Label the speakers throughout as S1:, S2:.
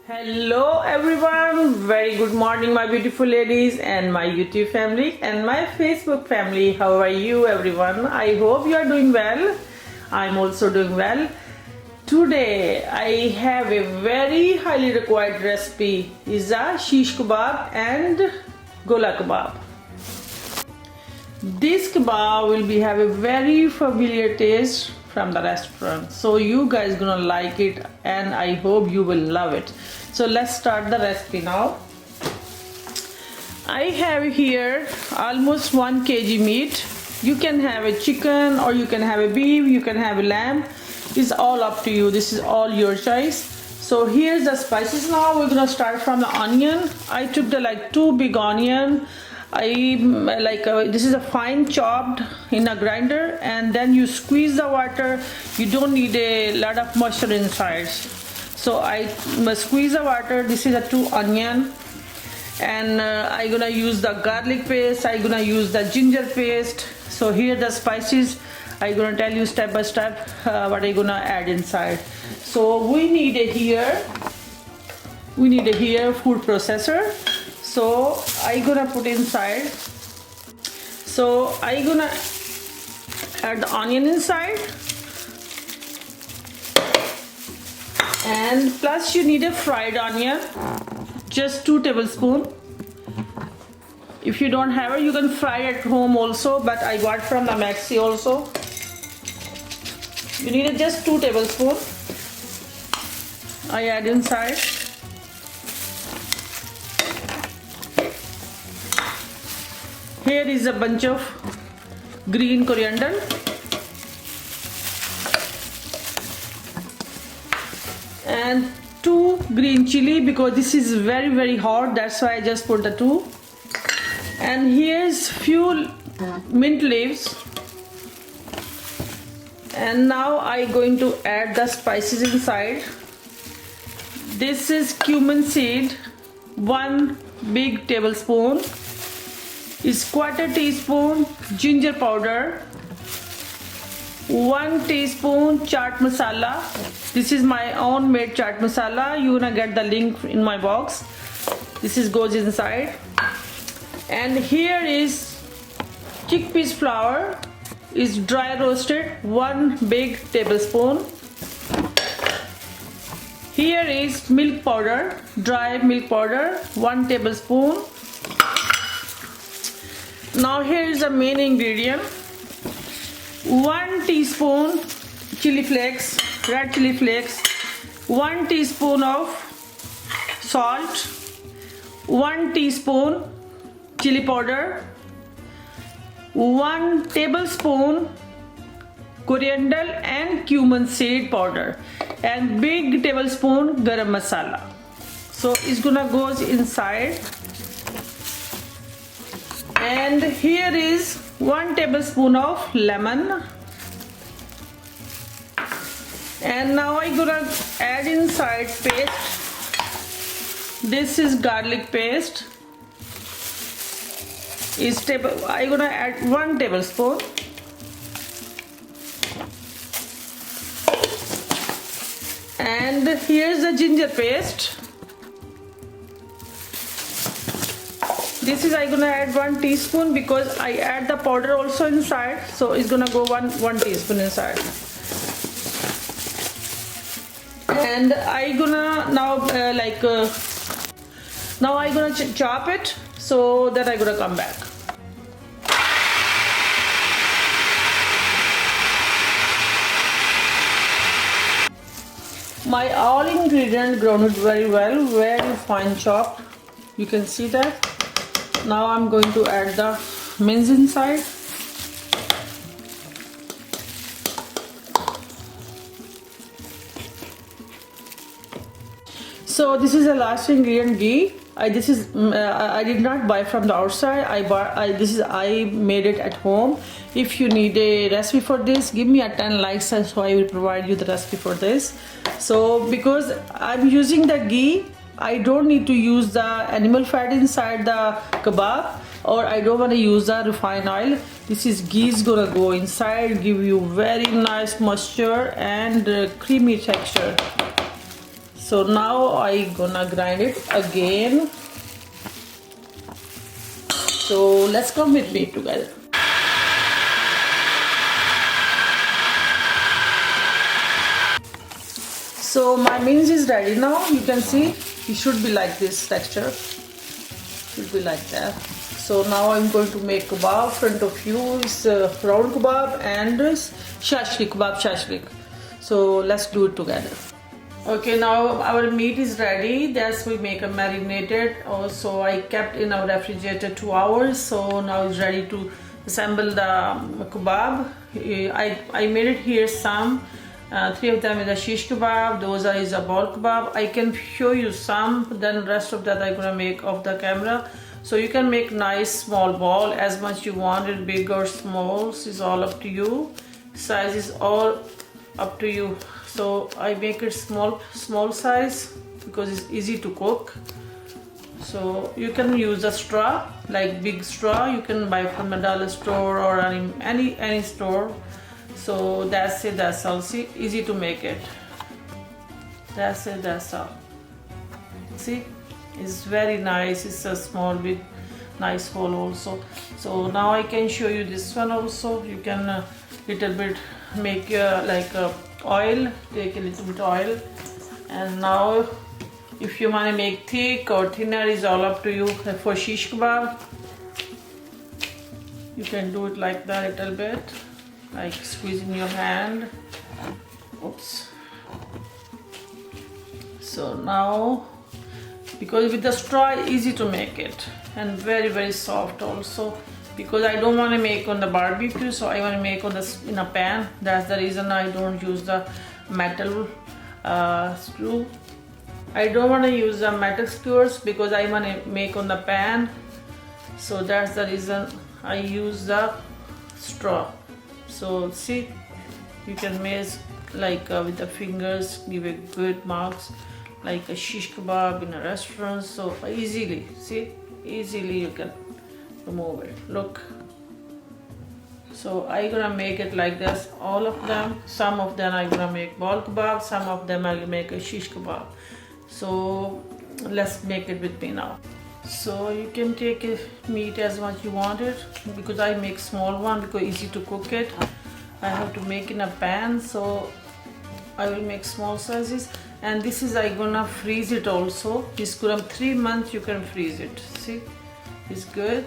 S1: Hello everyone, very good morning my beautiful ladies and my YouTube family and my Facebook family. How are you everyone? I hope you are doing well. I'm also doing well. Today I have a very highly required recipe. Is a shish kebab and gola kebab. This kebab will be have a very familiar taste from the restaurant, so you guys gonna like it and I hope you will love it. So let's start the recipe now. I have here almost 1 kg meat. You can have a chicken or you can have a beef, you can have a lamb. It's all up to you. This is all your choice. So here's the spices now. We're gonna start from the onion. I took the 2 big onion. This is a fine chopped in a grinder, and then you squeeze the water. You don't need a lot of moisture inside, so I squeeze the water. This is a 2 onion, and I'm gonna use the garlic paste. I'm gonna use the ginger paste. So here the spices. I'm gonna tell you step by step what I'm gonna add inside. So we need a food processor. So I'm gonna put inside. So I'm gonna add the onion inside, and plus you need a fried onion, just 2 tablespoons. If you don't have it, you can fry it at home also, but I got from the Maxi also. You need just 2 tablespoons. I add inside. Here is a bunch of green coriander, and 2 green chili, because this is very hot, that's why I just put the 2. And here's few mint leaves. And now I'm going to add the spices inside. This is cumin seed, 1 big tablespoon. Is 1/4 teaspoon ginger powder, 1 teaspoon chaat masala. This is my own made chaat masala. You're gonna get the link in my box. This goes inside. And here is chickpeas flour, is dry roasted, 1 big tablespoon. Here is milk powder, dry milk powder, 1 tablespoon. Now here is the main ingredient. 1 teaspoon chili flakes, red chili flakes, 1 teaspoon of salt, 1 teaspoon chili powder, 1 tablespoon coriander and cumin seed powder, and big tablespoon garam masala. So it's gonna go inside. And here is 1 tablespoon of lemon. And now I'm gonna add inside paste. This is garlic paste. I'm gonna add 1 tablespoon. And here's the ginger paste. This is I'm gonna add 1 teaspoon because I add the powder also inside, so it's gonna go 1 teaspoon inside. And I'm gonna now I'm gonna chop it, so that I'm gonna come back. My all ingredient ground very well, very fine chopped. You can see that. Now I'm going to add the mince inside. So this is the last ingredient, ghee. I did not buy from the outside. I made it at home. If you need a recipe for this, give me a 10 likes, so I will provide you the recipe for this. So because I'm using the ghee, I don't need to use the animal fat inside the kebab, or I don't want to use the refined oil. This is ghee is gonna go inside, give you very nice moisture and creamy texture. So now I gonna grind it again. So let's come with me together. So my mince is ready now. You can see it should be like this texture. Should be like that. So now I'm going to make kebab. Front of you is round kebab and shashlik kebab shashlik. So let's do it together. Okay, now our meat is ready. That's we make a marinated. Also, I kept in our refrigerator 2 hours. So now it's ready to assemble the kebab. I made it here some. 3 of them is a shish kebab. Those are is a ball kebab. I can show you some. Then rest of that I'm gonna make off the camera. So you can make nice small ball as much you want it, big or small. Is all up to you. Size is all up to you. So I make it small size because it's easy to cook. So you can use a straw, like big straw. You can buy from a dollar store or any store. So that's it. That's all. See, easy to make it. That's it. That's all. See, it's very nice. It's a small, big, nice hole also. So now I can show you this one also. You can little bit make like oil, take a little bit oil, and now if you want to make thick or thinner is all up to you. For shish kebab you can do it like that, a little bit like squeezing your hand. Oops. So now because with the straw easy to make it and very soft also, because I don't want to make on the barbecue, so I want to make on the in a pan. That's the reason I don't use the metal screw. I don't want to use the metal skewers because I want to make on the pan. So that's the reason I use the straw. So see, you can make like with the fingers, give a good marks like a shish kebab in a restaurant. So easily, see, easily you can remove it. Look. So I gonna make it like this, all of them. Some of them I gonna make ball kebab, some of them I will make a shish kebab. So let's make it with me now. So you can take meat as much you want it, because I make small one because easy to cook it. I have to make in a pan, so I will make small sizes. And this is I gonna freeze it also. This gonna 3 months you can freeze it. See, it's good.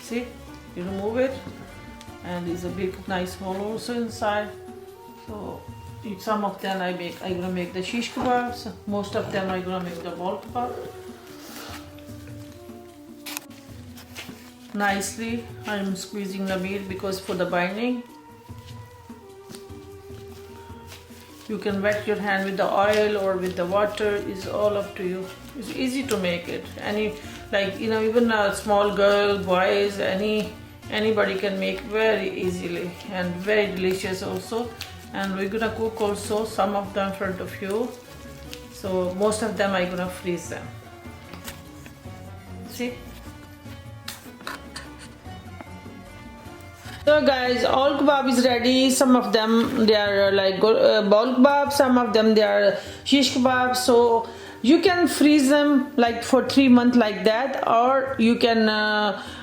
S1: See, you remove it, and there's a big nice hole also inside. So some of them I'm gonna make the shish kebabs. Most of them I'm gonna make the ball kebab. Nicely, I'm squeezing the meat because for the binding. You can wet your hand with the oil or with the water. Is all up to you. It's easy to make it. Even a small girl, boys, anybody can make very easily and very delicious also. And we're gonna cook also some of them in front of you. So most of them I'm gonna freeze them. See. So guys, all kebab is ready. Some of them they are like ball kebab, some of them they are shish kebab. So you can freeze them like for 3 months like that, or you can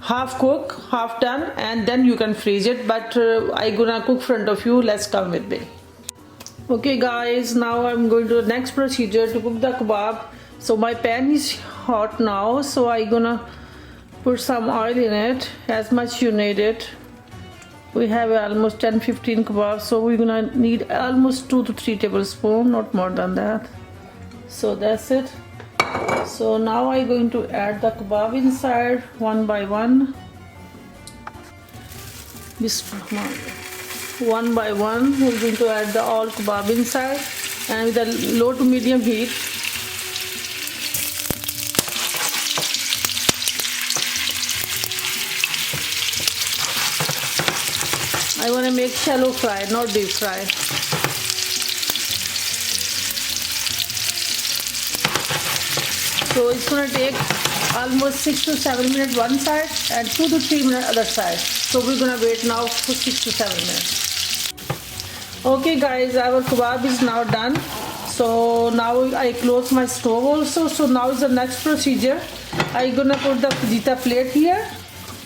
S1: half cook, half done, and then you can freeze it. But I gonna cook front of you. Let's come with me. Okay guys, now I'm going to the next procedure to cook the kebab. So my pan is hot now, so I gonna put some oil in it, as much you need it. We have almost 10-15 kebabs, so we're gonna need almost 2 to 3 tablespoons, not more than that. So that's it. So now I'm going to add the kebab inside one by one. One by one, we're going to add the all kebab inside, and with a low to medium heat. I want to make shallow fry, not deep fry. So it's going to take almost 6 to 7 minutes one side and 2 to 3 minutes other side. So we're going to wait now for 6 to 7 minutes. Okay guys, our kebab is now done. So now I close my stove also. So now is the next procedure. I'm gonna put the fajita plate here.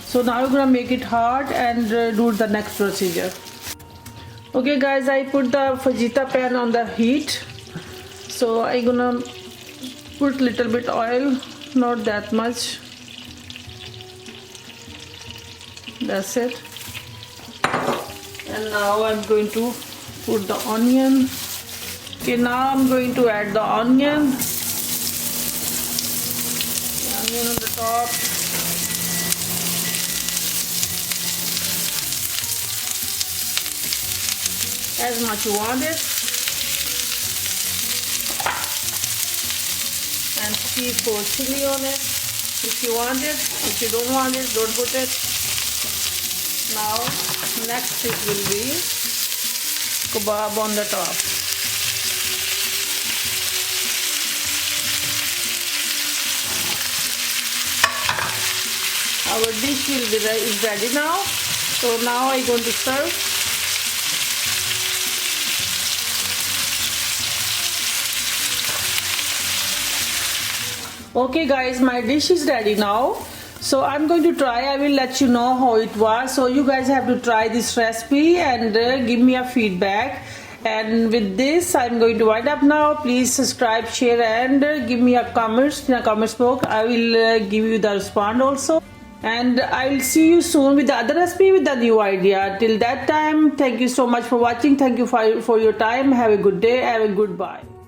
S1: So now I'm gonna make it hot and do the next procedure. Okay guys, I put the fajita pan on the heat. So I'm gonna put little bit oil, not that much. That's it. And now I'm going to put the onion. Okay, now I'm going to add the onion. The onion on the top. As much you want it. And 3-4 chili on it. If you want it. If you don't want it, don't put it. Now, next it will be kebab on the top. Our dish is ready now. So now I'm going to serve. Okay guys, my dish is ready now. So I'm going to try. I will let you know how it was. So you guys have to try this recipe and give me a feedback. And with this, I'm going to wind up now. Please subscribe, share, and give me a comment in the comments box. I will give you the response also. And I will see you soon with the other recipe with the new idea. Till that time, thank you so much for watching. Thank you for your time. Have a good day. Have a goodbye.